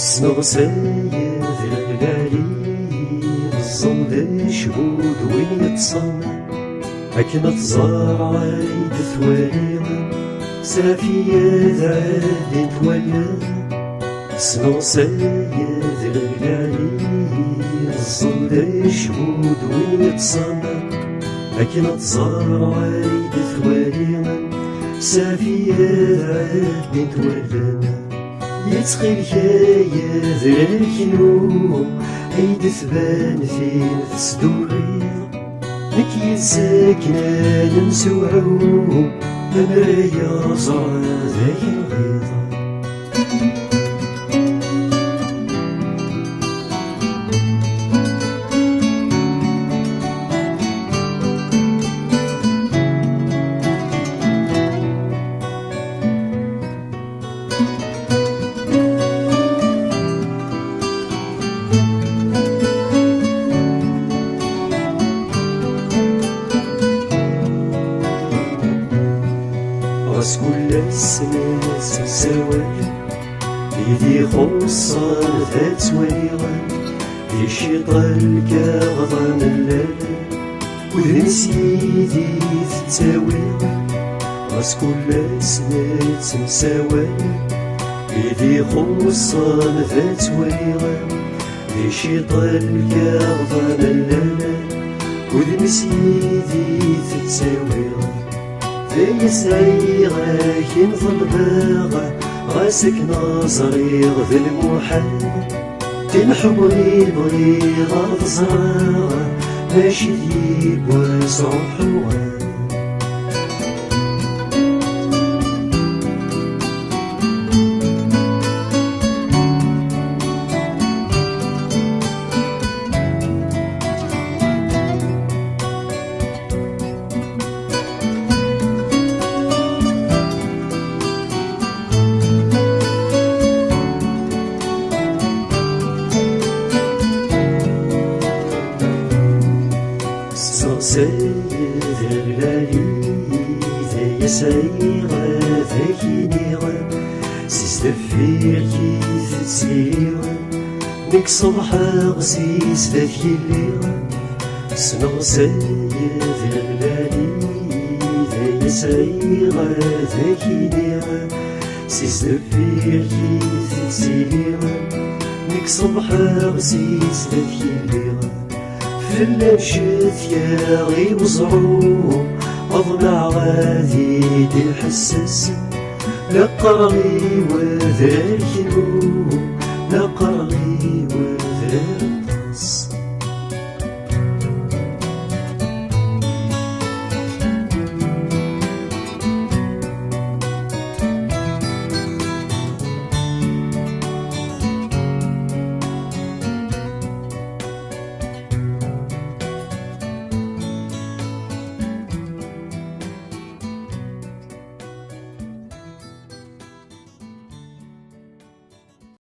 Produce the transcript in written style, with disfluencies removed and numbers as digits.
سنغ سيد الغالي الظل شهود وين يتصم أكن تزار عيد ثوالي سافية عاد تولى سنغ سيد الغالي الظل شهود وين يتصم أكن تزار عيد ثوالي سافية عاد تولى يتخيل يا ذراكنو عيد ثبان فين تصدوري نكي ساكنة نسوعو مرايا صار ذاك الغيظة راس كل السنة سوال يدي خصان ذات وليغان يشيطان كاغضان الليل وذن سيدي تتاوي راس كل السنة سوال يدي خصان ذات وليغان يشيطان كاغضان الليل وذن سيدي تتاوي في سعيغة ينظل باغة غاسك ناصري غذ المحال تنحبني بغي غاض زراغة ماشي ديب واسع حوال سيد الغالي ذا يسعيغ ذاكي نيغ سيستفير كيف تسير نك صبحا غسيس ذاكي الليغ سنغ سيد الغالي ذا يسعيغ ذاكي نيغ سيستفير كيف تسير نك صبحا غسيس ذاكي الليغ فلا مشيت يا غي وزعو أضمع غادي دي الحساس لقرغي وذاك